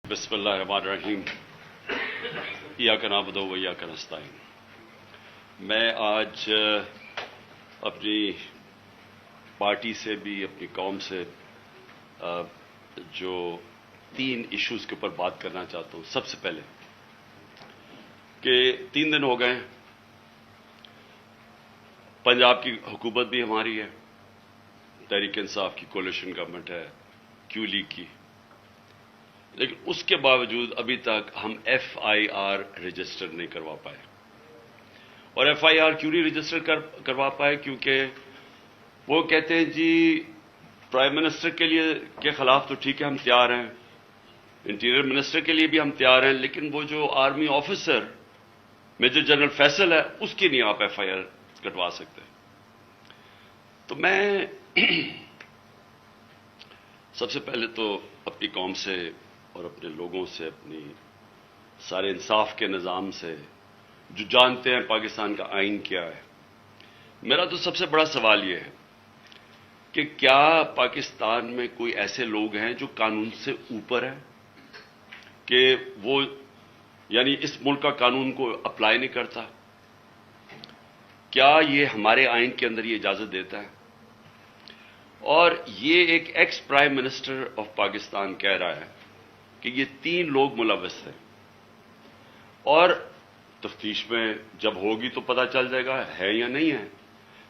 بسم اللہ الرحمن الرحیم ایاک نعبد و ایاک نستعین۔ میں آج اپنی پارٹی سے بھی اپنی قوم سے جو 3 ایشوز کے اوپر بات کرنا چاہتا ہوں۔ سب سے پہلے کہ 3 دن ہو گئے، پنجاب کی حکومت بھی ہماری ہے، تحریک انصاف کی کولیشن گورنمنٹ ہے، کیو لیگ کی، لیکن اس کے باوجود ابھی تک ہم FIR رجسٹر نہیں کروا پائے۔ اور FIR کیوں نہیں رجسٹر کروا پائے؟ کیونکہ وہ کہتے ہیں جی پرائم منسٹر کے خلاف تو ٹھیک ہے ہم تیار ہیں، انٹیریئر منسٹر کے لیے بھی ہم تیار ہیں، لیکن وہ جو army officer major general Faisal ہے اس کی نہیں آپ FIR کٹوا سکتے۔ تو میں سب سے پہلے تو اپنی قوم سے اور اپنے لوگوں سے، اپنی سارے انصاف کے نظام سے جو جانتے ہیں پاکستان کا آئین کیا ہے، میرا تو سب سے بڑا سوال یہ ہے کہ کیا پاکستان میں کوئی ایسے لوگ ہیں جو قانون سے اوپر ہیں، کہ وہ یعنی اس ملک کا قانون کو اپلائی نہیں کرتا؟ کیا یہ ہمارے آئین کے اندر یہ اجازت دیتا ہے؟ اور یہ ایک ex prime minister of Pakistan کہہ رہا ہے کہ یہ 3 لوگ ملوث ہیں، اور تفتیش میں جب ہوگی تو پتہ چل جائے گا ہے یا نہیں ہے،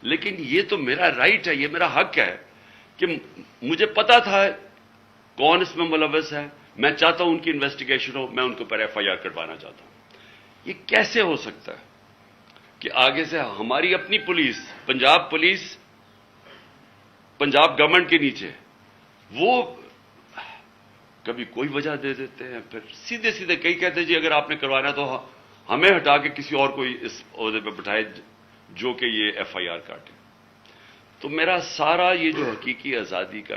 لیکن یہ تو میرا رائٹ ہے، یہ میرا حق ہے کہ مجھے پتا تھا کون اس میں ملوث ہے، میں چاہتا ہوں ان کی انویسٹیگیشن ہو، میں ان کے اوپر FIR کٹوانا چاہتا ہوں۔ یہ کیسے ہو سکتا ہے کہ آگے سے ہماری اپنی پولیس، پولیس پنجاب گورنمنٹ کے نیچے، وہ کبھی کوئی وجہ دے دیتے ہیں، پھر سیدھے کئی کہتے ہیں جی اگر آپ نے کروانا تو ہمیں ہٹا کے کسی اور کو اس عہدے پہ بٹھائے جو کہ یہ FIR کاٹے۔ تو میرا سارا یہ جو حقیقی آزادی کا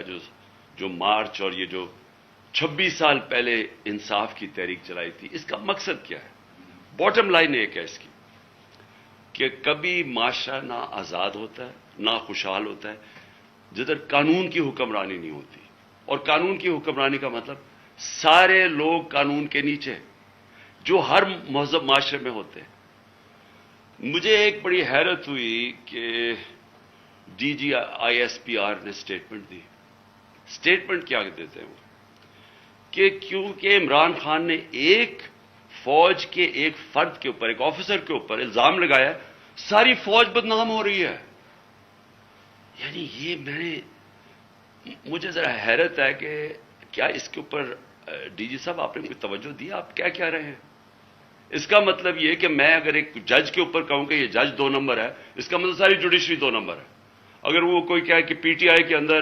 جو مارچ اور یہ جو 26 سال پہلے انصاف کی تحریک چلائی تھی، اس کا مقصد کیا ہے؟ باٹم لائن ایک ہے اس کی کہ کبھی معاشرہ نہ آزاد ہوتا ہے نہ خوشحال ہوتا ہے جدھر قانون کی حکمرانی نہیں ہوتی۔ اور قانون کی حکمرانی کا مطلب سارے لوگ قانون کے نیچے جو ہر مہذب معاشرے میں ہوتے ہیں۔ مجھے ایک بڑی حیرت ہوئی کہ DG ISPR نے سٹیٹمنٹ دی۔ سٹیٹمنٹ کیا دیتے ہیں وہ؟ کہ کیونکہ عمران خان نے ایک فوج کے ایک فرد کے اوپر، ایک آفیسر کے اوپر الزام لگایا، ساری فوج بدنام ہو رہی ہے۔ یعنی یہ مجھے ذرا حیرت ہے کہ کیا اس کے اوپر DG صاحب آپ نے کوئی توجہ دی؟ آپ کیا کہہ رہے ہیں؟ اس کا مطلب یہ کہ میں اگر ایک جج کے اوپر کہوں کہ یہ جج 2 نمبر ہے، اس کا مطلب ساری جوڈیشری 2 نمبر ہے۔ اگر وہ کوئی کہے کہ PTI کے اندر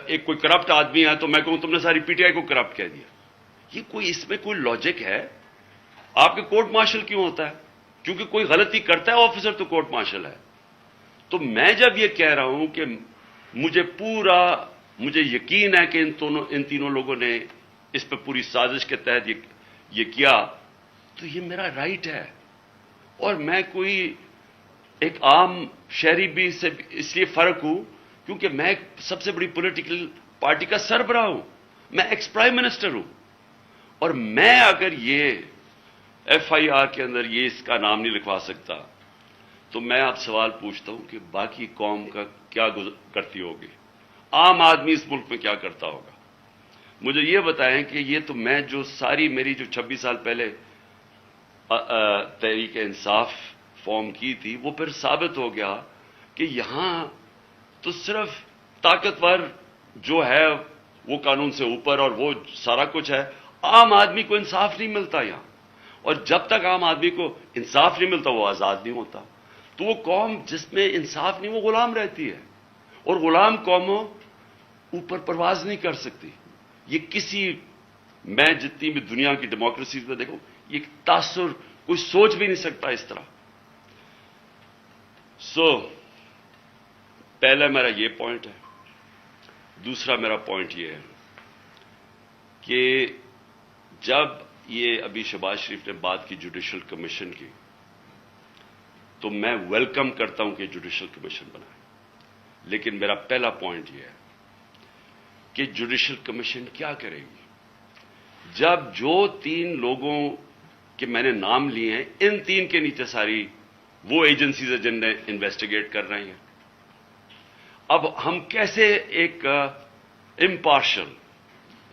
ایک کوئی کرپٹ آدمی ہے تو میں کہوں تم نے ساری PTI کو کرپٹ کہہ دیا۔ یہ اس میں کوئی لاجک ہے؟ آپ کے کورٹ مارشل کیوں ہوتا ہے؟ کیونکہ کوئی غلطی کرتا ہے آفیسر تو کورٹ مارشل ہے۔ تو میں جب یہ کہہ رہا ہوں کہ مجھے یقین ہے کہ ان تینوں لوگوں نے اس پہ پوری سازش کے تحت یہ کیا، تو یہ میرا رائٹ ہے۔ اور میں کوئی ایک عام شہری بھی سے اس لیے فرق ہوں کیونکہ میں سب سے بڑی پولیٹیکل پارٹی کا سربراہ ہوں، میں ایکس پرائم منسٹر ہوں، اور میں اگر یہ FIR کے اندر یہ اس کا نام نہیں لکھوا سکتا تو میں آپ سوال پوچھتا ہوں کہ باقی قوم کا کیا کرتی ہوگی؟ عام آدمی اس ملک میں کیا کرتا ہوگا؟ مجھے یہ بتائیں کہ یہ تو میں جو میری جو 26 سال پہلے تحریک انصاف فارم کی تھی، وہ پھر ثابت ہو گیا کہ یہاں تو صرف طاقتور جو ہے وہ قانون سے اوپر اور وہ سارا کچھ ہے، عام آدمی کو انصاف نہیں ملتا یہاں۔ اور جب تک عام آدمی کو انصاف نہیں ملتا وہ آزاد نہیں ہوتا۔ تو وہ قوم جس میں انصاف نہیں وہ غلام رہتی ہے، اور غلام قوموں اوپر پرواز نہیں کر سکتی۔ میں جتنی بھی دنیا کی ڈیموکریسیز میں دیکھوں، یہ تاثر کوئی سوچ بھی نہیں سکتا اس طرح۔ پہلا میرا یہ پوائنٹ ہے۔ دوسرا میرا پوائنٹ یہ ہے کہ جب یہ ابھی شہباز شریف نے بات کی جوڈیشل کمیشن کی، تو میں ویلکم کرتا ہوں کہ جوڈیشل کمیشن بنائے، لیکن میرا پہلا پوائنٹ یہ ہے کہ جوڈیشل کمیشن کیا کرے گی؟ جب جو 3 لوگوں کے میں نے نام لیے ہیں، ان 3 کے نیچے ساری وہ ایجنسیز ہیں جن نے انویسٹیگیٹ کر رہی ہیں. اب ہم کیسے ایک امپارشل،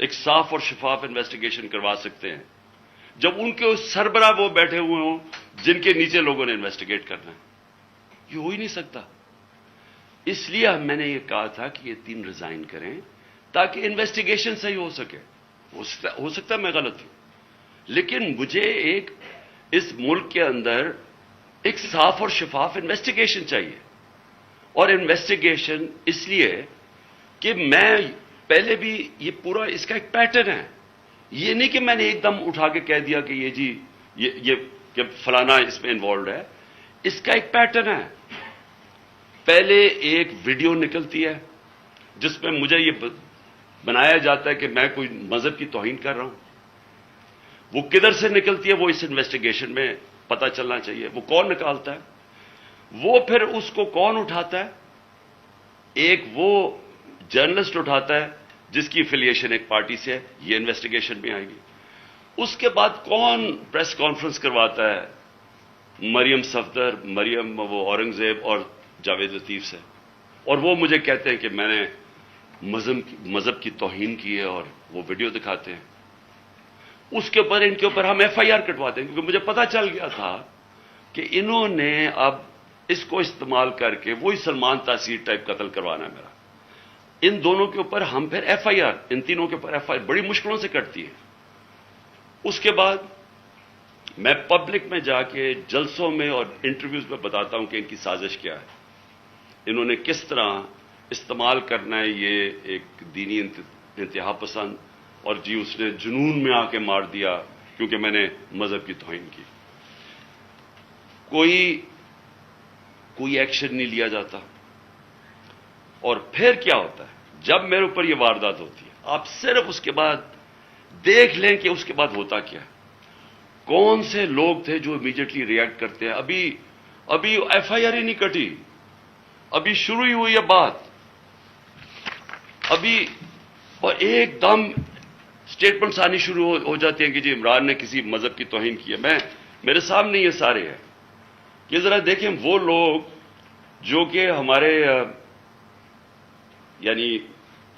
ایک صاف اور شفاف انویسٹیگیشن کروا سکتے ہیں جب ان کے سربراہ وہ بیٹھے ہوئے ہوں جن کے نیچے لوگوں نے انویسٹیگیٹ کرنا ہے؟ یہ ہو ہی نہیں سکتا. اس لیے میں نے یہ کہا تھا کہ یہ 3 ریزائن کریں تاکہ انویسٹیگیشن صحیح ہو سکے. ہو سکتا ہے میں غلط ہوں، لیکن مجھے ایک اس ملک کے اندر ایک صاف اور شفاف انویسٹیگیشن چاہیے. اور انویسٹیگیشن اس لیے کہ میں پہلے بھی یہ پورا اس کا ایک پیٹرن ہے. یہ نہیں کہ میں نے ایک دم اٹھا کے کہہ دیا کہ یہ جی یہ کہ فلانا اس میں انوالوڈ ہے. اس کا ایک پیٹرن ہے. پہلے ایک ویڈیو نکلتی ہے جس میں مجھے یہ بنایا جاتا ہے کہ میں کوئی مذہب کی توہین کر رہا ہوں. وہ کدھر سے نکلتی ہے وہ اس انویسٹیگیشن میں پتہ چلنا چاہیے. وہ کون نکالتا ہے؟ وہ پھر اس کو کون اٹھاتا ہے؟ ایک وہ جرنلسٹ اٹھاتا ہے جس کی افیلیشن ایک پارٹی سے ہے. یہ انویسٹیگیشن میں آئے گی. اس کے بعد کون پریس کانفرنس کرواتا ہے؟ مریم صفدر، مریم وہ اورنگزیب اور جاوید لطیف سے. اور وہ مجھے کہتے ہیں کہ میں نے مذہب کی توہین کی ہے اور وہ ویڈیو دکھاتے ہیں. اس کے اوپر ان کے اوپر ہم ایف آئی آر کٹواتے ہیں کیونکہ مجھے پتا چل گیا تھا کہ انہوں نے اب اس کو استعمال کر کے وہی سلمان تاثیر ٹائپ قتل کروانا ہے میرا. ان دونوں کے اوپر ہم پھر ایف آئی آر، ان تینوں کے اوپر ایف آئی آر بڑی مشکلوں سے کٹتی ہے. اس کے بعد میں پبلک میں جا کے جلسوں میں اور انٹرویوز میں بتاتا ہوں کہ ان کی سازش کیا ہے. انہوں نے کس طرح استعمال کرنا ہے یہ ایک دینی انتہا پسند، اور جی اس نے جنون میں آ کے مار دیا کیونکہ میں نے مذہب کی توہین کی. کوئی ایکشن نہیں لیا جاتا. اور پھر کیا ہوتا ہے جب میرے اوپر یہ واردات ہوتی ہے؟ آپ صرف اس کے بعد دیکھ لیں کہ اس کے بعد ہوتا کیا ہے. کون سے لوگ تھے جو امیڈیٹلی ریئیکٹ کرتے ہیں؟ ابھی ایف آئی آر ہی نہیں کٹی، ابھی شروع ہی ہوئی ہے بات. ابھی اور ایک دم سٹیٹمنٹس آنی شروع ہو جاتی ہیں کہ جی عمران نے کسی مذہب کی توہین کی ہے. میرے سامنے یہ سارے ہیں. یہ ذرا دیکھیں وہ لوگ جو کہ ہمارے یعنی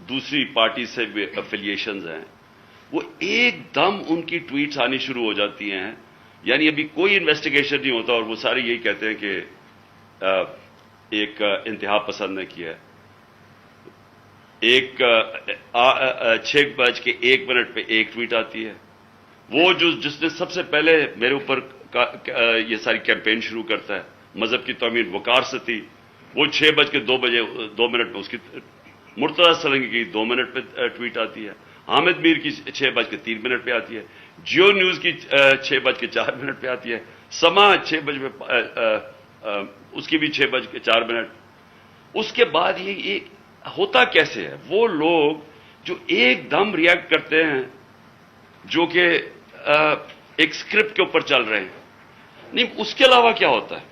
دوسری پارٹی سے افیلیشنز ہیں، وہ ایک دم ان کی ٹویٹس آنی شروع ہو جاتی ہیں. یعنی ابھی کوئی انویسٹیگیشن نہیں ہوتا اور وہ سارے یہی کہتے ہیں کہ ایک انتہا پسند نے کیا ہے. 6:01 پہ ایک ٹویٹ آتی ہے. وہ جس نے سب سے پہلے میرے اوپر یہ ساری کیمپین شروع کرتا ہے مذہب کی توہین، وقار ستی، وہ 6:02 پہ اس کی مرتضی سلنگی کی 2 منٹ پہ ٹویٹ آتی ہے. حامد میر کی 6:03 پہ آتی ہے. جیو نیوز کی 6:04 پہ آتی ہے. سما 6 بجے اس کی بھی 6:04. اس کے بعد یہ ہوتا کیسے ہے؟ وہ لوگ جو ایک دم ریئیکٹ کرتے ہیں جو کہ ایک اسکرپٹ کے اوپر چل رہے ہیں. نہیں، اس کے علاوہ کیا ہوتا ہے؟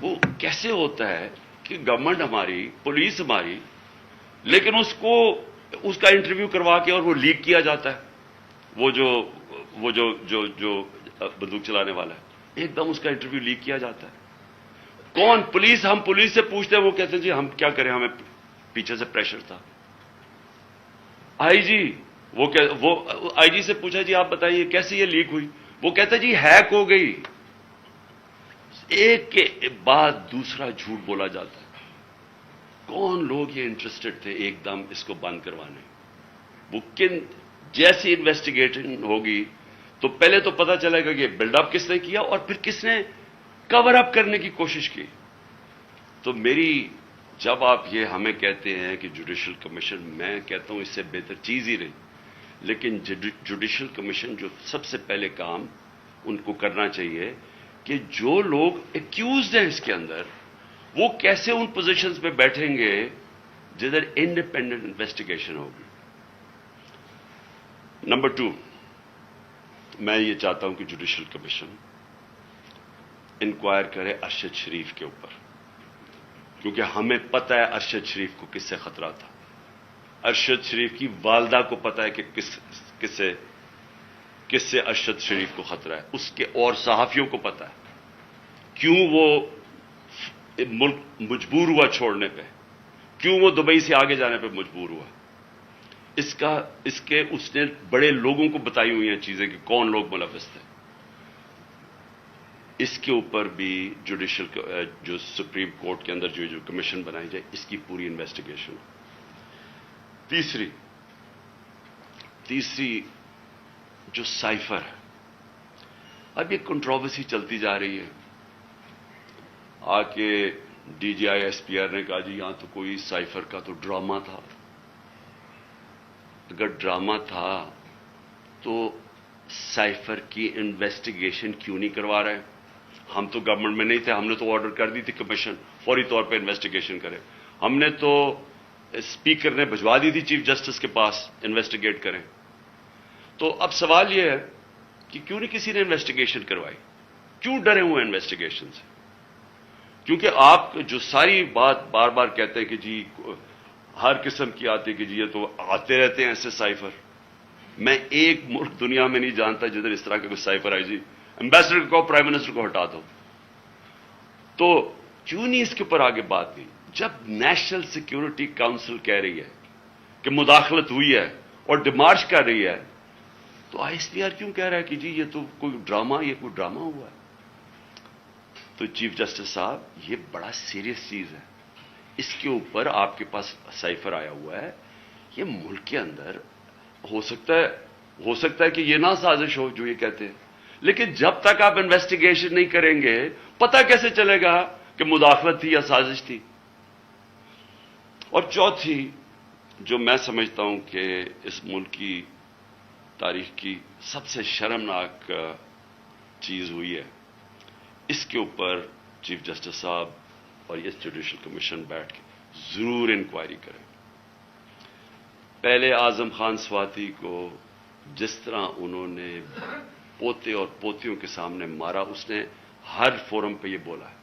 وہ کیسے ہوتا ہے کہ گورنمنٹ ہماری، پولیس ہماری، لیکن اس کا انٹرویو کروا کے اور وہ لیک کیا جاتا ہے. وہ جو بندوق چلانے والا ہے، ایک دم اس کا انٹرویو لیک کیا جاتا ہے. کون؟ پولیس. ہم پولیس سے پوچھتے ہیں، وہ کہتے ہیں جی ہم کیا کریں، ہمیں پیچھے سے پریشر تھا. آئی جی آئی جی سے پوچھا جی آپ بتائیے کیسے یہ لیک ہوئی؟ وہ کہتا ہے جی ہیک ہو گئی. ایک کے بعد دوسرا جھوٹ بولا جاتا ہے. کون لوگ یہ انٹرسٹڈ تھے ایک دم اس کو بند کروانے؟ وہ جیسی انویسٹیگیشن ہوگی تو پہلے تو پتا چلے گا کہ بلڈ اپ کس نے کیا اور پھر کس نے کور اپ کرنے کی کوشش کی. تو جب آپ یہ ہمیں کہتے ہیں کہ جوڈیشل کمیشن، میں کہتا ہوں اس سے بہتر چیز ہی نہیں. لیکن جوڈیشل کمیشن جو سب سے پہلے کام ان کو کرنا چاہیے کہ جو لوگ ایکیوزڈ ہیں اس کے اندر، وہ کیسے ان پوزیشنز پہ بیٹھیں گے جدھر انڈیپینڈنٹ انویسٹیگیشن ہوگی. نمبر 2، میں یہ چاہتا ہوں کہ جوڈیشل کمیشن انکوائر کرے ارشد شریف کے اوپر، کیونکہ ہمیں پتہ ہے ارشد شریف کو کس سے خطرہ تھا. ارشد شریف کی والدہ کو پتا ہے کہ کس سے ارشد شریف کو خطرہ ہے، اس کے اور صحافیوں کو پتا ہے کیوں وہ ملک مجبور ہوا چھوڑنے پہ، کیوں وہ دبئی سے آگے جانے پہ مجبور ہوا۔ اس نے بڑے لوگوں کو بتائی ہوئی ہیں چیزیں کہ کون لوگ ملوث تھے۔ اس کے اوپر بھی جو سپریم کورٹ کے اندر جو کمیشن بنائی جائے، اس کی پوری انویسٹیگیشن۔ تیسری جو سائفر ہے، اب یہ کنٹروورسی چلتی جا رہی ہے۔ آ کے D G I S P R نے کہا جی یہاں تو کوئی سائفر کا تو ڈرامہ تھا۔ اگر ڈرامہ تھا تو سائفر کی انویسٹیگیشن کیوں نہیں کروا رہے؟ ہم تو گورنمنٹ میں نہیں تھے، ہم نے تو آرڈر کر دی تھی کمیشن فوری طور پہ انویسٹیگیشن کرے۔ ہم نے تو اسپیکر نے بھجوا دی تھی چیف جسٹس کے پاس انویسٹیگیٹ کریں۔ تو اب سوال یہ ہے کہ کیوں نہیں کسی نے انویسٹیگیشن کروائی؟ کیوں ڈرے ہوئے انویسٹیگیشن سے؟ کیونکہ آپ جو ساری بات بار بار کہتے ہیں کہ جی ہر قسم کی آتی ہے کہ جی یہ تو آتے رہتے ہیں ایسے سائفر۔ میں ایک ملک دنیا میں نہیں جانتا جدھر اس طرح کے کوئی سائفر آئی جی ایمبیسڈر کو پرائم منسٹر کو ہٹا دو۔ تو کیوں نہیں اس کے اوپر آگے بات نہیں؟ جب نیشنل سیکیورٹی کاؤنسل کہہ رہی ہے کہ مداخلت ہوئی ہے اور ڈیمارش کر رہی ہے، تو آئی ایس پی آر کیوں کہہ رہا ہے کہ جی یہ تو کوئی ڈرامہ ہوا ہے؟ تو چیف جسٹس صاحب یہ بڑا سیریس چیز ہے، اس کے اوپر آپ کے پاس سائفر آیا ہوا ہے۔ یہ ملک کے اندر ہو سکتا ہے کہ یہ نہ سازش ہو جو یہ کہتے ہیں، لیکن جب تک آپ انویسٹیگیشن نہیں کریں گے پتہ کیسے چلے گا کہ مداخلت تھی یا سازش تھی؟ اور چوتھی جو میں سمجھتا ہوں کہ اس ملک کی تاریخ کی سب سے شرمناک چیز ہوئی ہے، اس کے اوپر چیف جسٹس صاحب اور یہ جوڈیشل کمیشن بیٹھ کے ضرور انکوائری کریں۔ پہلے اعظم خان سواتی کو جس طرح انہوں نے پوتے اور پوتیوں کے سامنے مارا، اس نے ہر فورم پہ یہ بولا ہے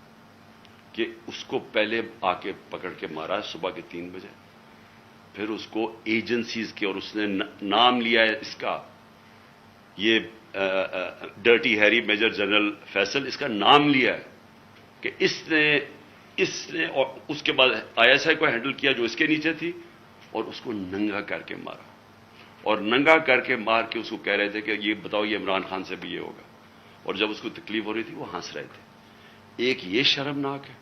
کہ اس کو پہلے آ کے پکڑ کے مارا صبح کے 3 بجے، پھر اس کو ایجنسیز کے، اور اس نے نام لیا ہے اس کا، یہ dirty Harry major general Faisal, اس کا نام لیا ہے کہ اس نے اور اس کے بعد آئی ایس آئی کو ہینڈل کیا جو اس کے نیچے تھی، اور اس کو ننگا کر کے مارا، اور ننگا کر کے مار کے اس کو کہہ رہے تھے کہ یہ بتاؤ یہ عمران خان سے بھی یہ ہوگا، اور جب اس کو تکلیف ہو رہی تھی وہ ہنس رہے تھے۔ ایک یہ شرمناک ہے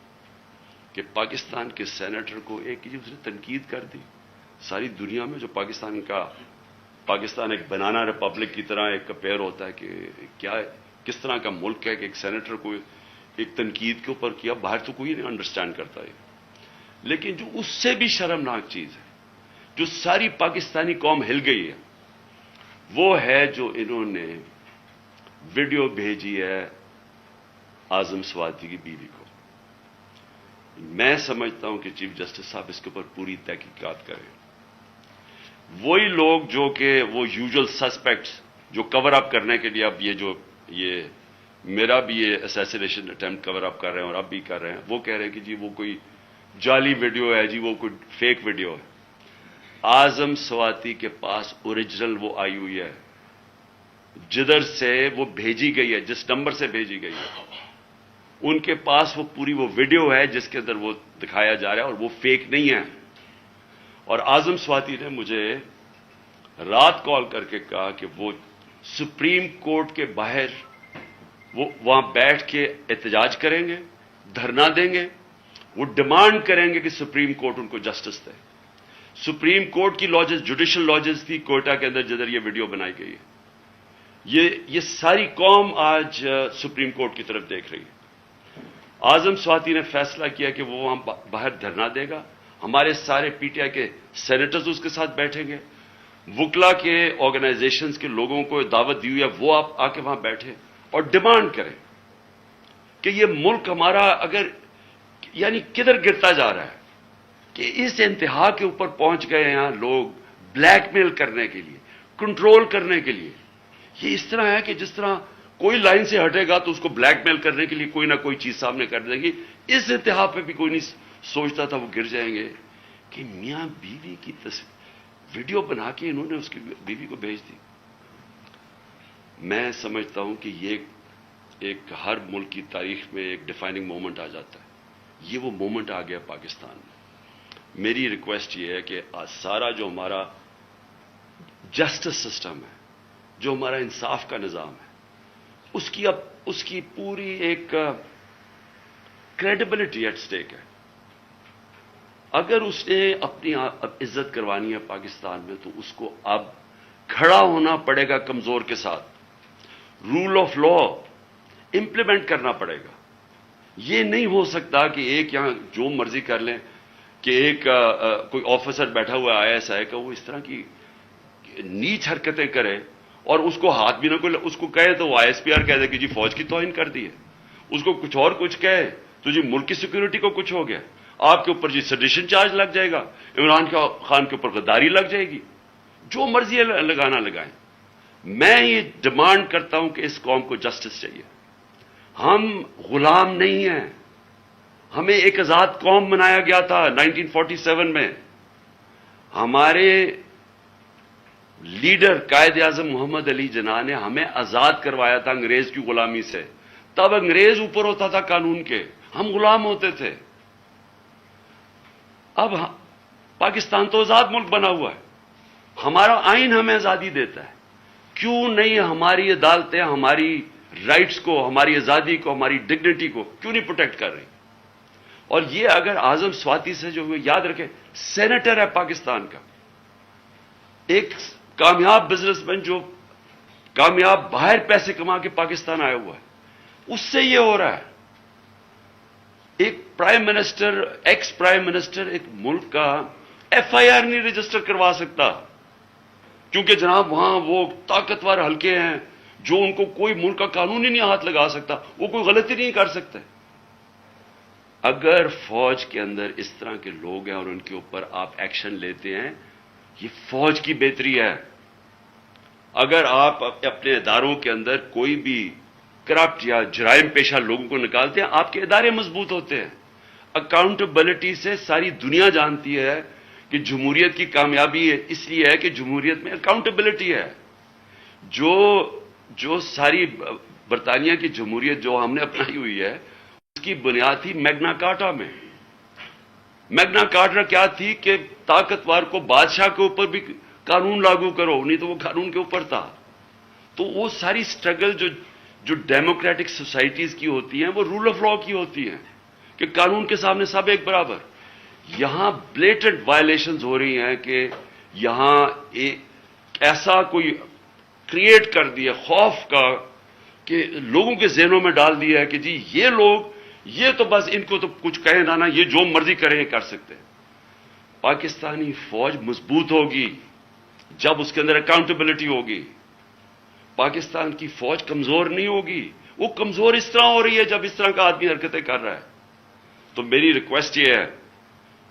کہ پاکستان کے سینیٹر کو اس نے تنقید کر دی۔ ساری دنیا میں جو پاکستان ایک بنانا ریپبلک کی طرح ایک کمپیئر ہوتا ہے کہ کس طرح کا ملک ہے کہ ایک سینیٹر کو ایک تنقید کے اوپر کیا، باہر تو کوئی نہیں انڈرسٹینڈ کرتا ہے۔ لیکن جو اس سے بھی شرمناک چیز ہے، جو ساری پاکستانی قوم ہل گئی ہے، وہ ہے جو انہوں نے ویڈیو بھیجی ہے اعظم سواتی کی بیوی کو۔ میں سمجھتا ہوں کہ چیف جسٹس صاحب اس کے اوپر پوری تحقیقات کریں۔ وہی لوگ جو کہ وہ یوزول سسپیکٹس جو کور اپ کرنے کے لیے اب یہ میرا بھی یہ اسیسینیشن اٹیمپٹ کور اپ کر رہے ہیں اور اب بھی کر رہے ہیں، وہ کہہ رہے ہیں کہ جی وہ کوئی جعلی ویڈیو ہے، جی وہ کوئی فیک ویڈیو ہے۔ اعظم سواتی کے پاس اوریجنل وہ آئی ہوئی ہے، جدھر سے وہ بھیجی گئی ہے، جس نمبر سے بھیجی گئی ہے، ان کے پاس وہ پوری وہ ویڈیو ہے جس کے اندر وہ دکھایا جا رہا ہے، اور وہ فیک نہیں ہے۔ اور اعظم سواتی نے مجھے رات کال کر کے کہا کہ وہ سپریم کورٹ کے باہر وہ وہاں بیٹھ کے احتجاج کریں گے، دھرنا دیں گے، وہ ڈیمانڈ کریں گے کہ سپریم کورٹ ان کو جسٹس دے۔ سپریم کورٹ کی لاجز جوڈیشل لاجز تھی کوئٹہ کے اندر جدھر یہ ویڈیو بنائی گئی ہے۔ یہ ساری قوم آج سپریم کورٹ کی طرف دیکھ رہی ہے۔ اعظم سواتی نے فیصلہ کیا کہ وہ وہاں باہر دھرنا دے گا، ہمارے سارے پی ٹی آئی کے سینیٹرز اس کے ساتھ بیٹھیں گے، وکلا کے آرگنائزیشنز کے لوگوں کو دعوت دی ہوئی ہے، وہ آپ آ کے وہاں بیٹھیں اور ڈیمانڈ کریں کہ یہ ملک ہمارا اگر یعنی کدھر گرتا جا رہا ہے، کہ اس انتہا کے اوپر پہنچ گئے ہیں لوگ بلیک میل کرنے کے لیے، کنٹرول کرنے کے لیے۔ یہ اس طرح ہے کہ جس طرح کوئی لائن سے ہٹے گا تو اس کو بلیک میل کرنے کے لیے کوئی نہ کوئی چیز سامنے کر دے گی۔ اس انتہا پہ بھی کوئی نہیں سوچتا تھا وہ گر جائیں گے کہ میاں بیوی کی ویڈیو بنا کے انہوں نے اس کی بیوی کو بھیج دی. میں سمجھتا ہوں کہ یہ ایک ہر ملک کی تاریخ میں ایک ڈیفائننگ مومنٹ آ جاتا ہے. یہ وہ مومنٹ آ گیا پاکستان میں. میری ریکویسٹ یہ ہے کہ سارا جو ہمارا جسٹس سسٹم ہے, جو ہمارا انصاف کا نظام ہے, اس کی پوری ایک کریڈیبلٹی ایٹ سٹیک ہے. اگر اس نے اپنی عزت کروانی ہے پاکستان میں تو اس کو اب کھڑا ہونا پڑے گا کمزور کے ساتھ. رول آف لا امپلیمنٹ کرنا پڑے گا. یہ نہیں ہو سکتا کہ ایک یہاں جو مرضی کر لیں, کہ ایک کوئی آفیسر بیٹھا ہوا آئی ایس آئی کا وہ اس طرح کی نیچ حرکتیں کرے اور اس کو ہاتھ بھی نہ کوئی اس کو کہے تو وہ آئی ایس پی آر کہہ دے کہ جی فوج کی توہین کر دی ہے. اس کو کچھ اور کچھ کہے تو جی ملک کی سیکورٹی کو کچھ ہو گیا, آپ کے اوپر جی سیڈیشن چارج لگ جائے گا, عمران خان کے اوپر غداری لگ جائے گی. جو مرضی لگانا لگائیں. میں یہ ڈیمانڈ کرتا ہوں کہ اس قوم کو جسٹس چاہیے. ہم غلام نہیں ہیں. ہمیں ایک آزاد قوم بنایا گیا تھا 1947 میں. ہمارے لیڈر قائد اعظم محمد علی جناح نے ہمیں آزاد کروایا تھا انگریز کی غلامی سے. تب انگریز اوپر ہوتا تھا قانون کے, ہم غلام ہوتے تھے. اب پاکستان تو آزاد ملک بنا ہوا ہے, ہمارا آئین ہمیں آزادی دیتا ہے. کیوں نہیں ہماری عدالتیں ہماری رائٹس کو, ہماری آزادی کو, ہماری ڈگنیٹی کو کیوں نہیں پروٹیکٹ کر رہی؟ اور یہ اگر اعظم سواتی سے جو یاد رکھیں, سینیٹر ہے پاکستان کا, ایک کامیاب بزنس مین جو کامیاب باہر پیسے کما کے پاکستان آیا ہوا ہے, اس سے یہ ہو رہا ہے. ایک prime minister, ex prime minister ایک ملک کا ایف آئی آر نہیں رجسٹر کروا سکتا کیونکہ جناب وہاں وہ طاقتور حلقے ہیں جو ان کو کوئی ملک کا قانون ہی نہیں ہاتھ لگا سکتا, وہ کوئی غلطی نہیں کر سکتے. اگر فوج کے اندر اس طرح کے لوگ ہیں اور ان کے اوپر آپ ایکشن لیتے ہیں, یہ فوج کی بہتری ہے. اگر آپ اپنے اداروں کے اندر کوئی بھی کرپٹ یا جرائم پیشہ لوگوں کو نکالتے ہیں, آپ کے ادارے مضبوط ہوتے ہیں. اکاؤنٹیبلٹی سے ساری دنیا جانتی ہے کہ جمہوریت کی کامیابی اس لیے ہے کہ جمہوریت میں اکاؤنٹیبلٹی ہے. جو ساری برطانیہ کی جمہوریت جو ہم نے اپنائی ہوئی ہے اس کی بنیاد تھی میگنا کارٹا میں. میگنا کارٹا کیا تھی کہ طاقتور کو بادشاہ کے اوپر بھی قانون لاگو کرو, نہیں تو وہ قانون کے اوپر تھا. تو وہ ساری سٹرگل جو ڈیموکریٹک سوسائٹیز کی ہوتی ہیں وہ رول آف لا کی ہوتی ہیں کہ قانون کے سامنے سب ایک برابر. یہاں بلیٹنٹ وائلیشنز ہو رہی ہیں کہ یہاں ایک ایسا کوئی کریٹ کر دیا خوف کا کہ لوگوں کے ذہنوں میں ڈال دیا ہے کہ جی یہ لوگ یہ تو بس ان کو تو کچھ کہیں نہ یہ جو مرضی کریں کر سکتے. پاکستانی فوج مضبوط ہوگی جب اس کے اندر اکاؤنٹیبلٹی ہوگی. پاکستان کی فوج کمزور نہیں ہوگی. وہ کمزور اس طرح ہو رہی ہے جب اس طرح کا آدمی حرکتیں کر رہا ہے. تو میری ریکویسٹ یہ ہے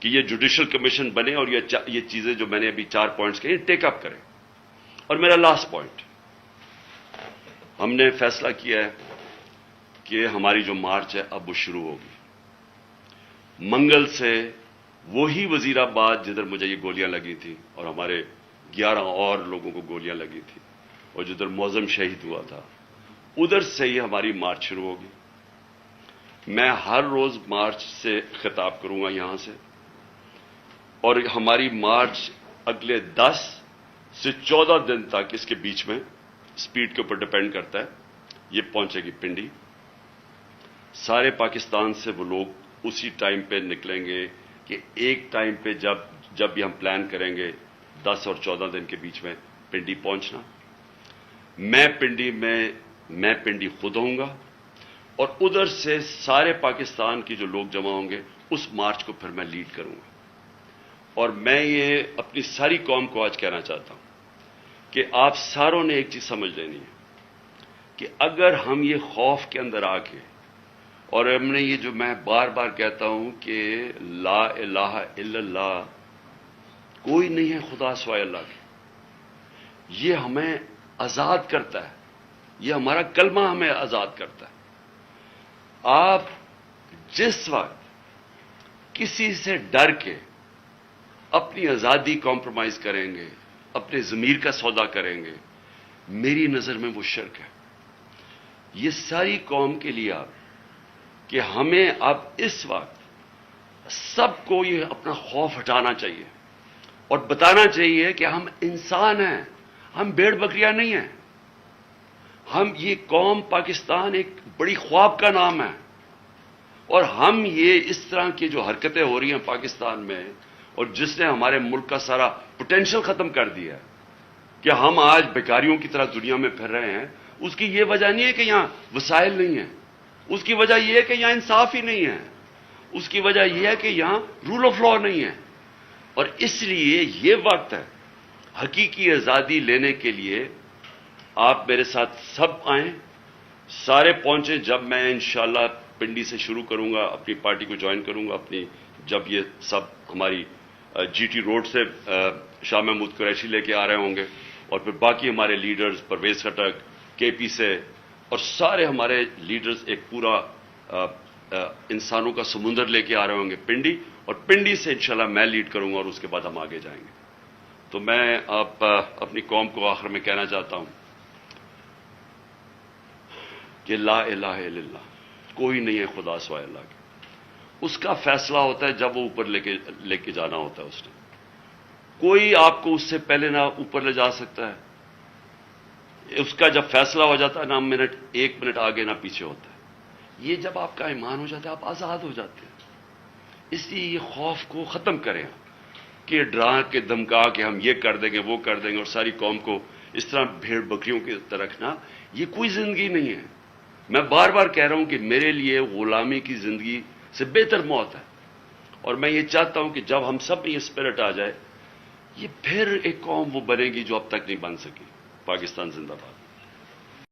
کہ یہ جوڈیشل کمیشن بنے اور یہ چیزیں جو میں نے ابھی 4 پوائنٹس کہے ٹیک اپ کریں. اور میرا لاسٹ پوائنٹ, ہم نے فیصلہ کیا ہے کہ ہماری جو مارچ ہے اب وہ شروع ہوگی. منگل سے وہی وزیر آباد جدھر مجھے یہ گولیاں لگی تھیں اور ہمارے 11 اور لوگوں کو گولیاں لگی تھی اور جدھر معظم شہید ہوا تھا, ادھر سے ہی ہماری مارچ شروع ہوگی. میں ہر روز مارچ سے خطاب کروں گا یہاں سے, اور ہماری مارچ اگلے 10 سے 14 دن تک, اس کے بیچ میں سپیڈ کے اوپر ڈپینڈ کرتا ہے, یہ پہنچے گی پنڈی. سارے پاکستان سے وہ لوگ اسی ٹائم پہ نکلیں گے کہ ایک ٹائم پہ جب بھی ہم پلان کریں گے 10 اور 14 دن کے بیچ میں پنڈی پہنچنا. میں پنڈی خود ہوں گا اور ادھر سے سارے پاکستان کی جو لوگ جمع ہوں گے اس مارچ کو پھر میں لیڈ کروں گا. اور میں یہ اپنی ساری قوم کو آج کہنا چاہتا ہوں کہ آپ ساروں نے ایک چیز سمجھ لینی ہے کہ اگر ہم یہ خوف کے اندر آ کے, اور ہم نے یہ جو میں بار بار کہتا ہوں کہ لا الہ الا اللہ, کوئی نہیں ہے خدا سوائے اللہ کے, یہ ہمیں آزاد کرتا ہے, یہ ہمارا کلمہ ہمیں آزاد کرتا ہے. آپ جس وقت کسی سے ڈر کے اپنی آزادی کمپرومائز کریں گے, اپنے ضمیر کا سودا کریں گے، میری نظر میں وہ شرک ہے۔ یہ ساری قوم کے لیے آپ کہ ہمیں اب اس وقت سب کو یہ اپنا خوف ہٹانا چاہیے اور بتانا چاہیے کہ ہم انسان ہیں، ہم بھیڑ بکریاں نہیں ہیں۔ ہم یہ قوم پاکستان ایک بڑی خواب کا نام ہے، اور ہم یہ اس طرح کی جو حرکتیں ہو رہی ہیں پاکستان میں، اور جس نے ہمارے ملک کا سارا پوٹینشل ختم کر دیا ہے کہ ہم آج بیکاریوں کی طرح دنیا میں پھر رہے ہیں، اس کی یہ وجہ نہیں ہے کہ یہاں وسائل نہیں ہیں، اس کی وجہ یہ ہے کہ یہاں انصاف ہی نہیں ہے، اس کی وجہ یہ ہے کہ یہاں رول آف لا نہیں ہے۔ اور اس لیے یہ وقت ہے حقیقی آزادی لینے کے لیے۔ آپ میرے ساتھ سب آئیں، سارے پہنچیں۔ جب میں انشاءاللہ پنڈی سے شروع کروں گا، اپنی پارٹی کو جوائن کروں گا، جب یہ سب ہماری جی ٹی روڈ سے شاہ محمود قریشی لے کے آ رہے ہوں گے، اور پھر باقی ہمارے لیڈرز پرویز خٹک کے پی سے، اور سارے ہمارے لیڈرز ایک پورا انسانوں کا سمندر لے کے آ رہے ہوں گے پنڈی، اور پنڈی سے انشاءاللہ میں لیڈ کروں گا، اور اس کے بعد ہم آگے جائیں گے۔ تو میں اپنی قوم کو آخر میں کہنا چاہتا ہوں کہ لا الہ الا اللہ، کوئی نہیں ہے خدا سوائے اللہ کے۔ اس کا فیصلہ ہوتا ہے جب وہ اوپر لے کے جانا ہوتا ہے اس نے، کوئی آپ کو اس سے پہلے نہ اوپر لے جا سکتا ہے۔ اس کا جب فیصلہ ہو جاتا ہے نہ ایک منٹ آگے نہ پیچھے ہوتا ہے۔ یہ جب آپ کا ایمان ہو جاتا ہے آپ آزاد ہو جاتے ہیں۔ اس لیے یہ خوف کو ختم کریں کہ ڈرا کے دھمکا کہ ہم یہ کر دیں گے وہ کر دیں گے، اور ساری قوم کو اس طرح بھیڑ بکریوں کی طرح رکھنا، یہ کوئی زندگی نہیں ہے۔ میں بار بار کہہ رہا ہوں کہ میرے لیے غلامی کی زندگی سے بہتر موت ہے، اور میں یہ چاہتا ہوں کہ جب ہم سب میں یہ اسپرٹ آ جائے، یہ پھر ایک قوم وہ بنے گی جو اب تک نہیں بن سکی۔ پاکستان زندہ باد۔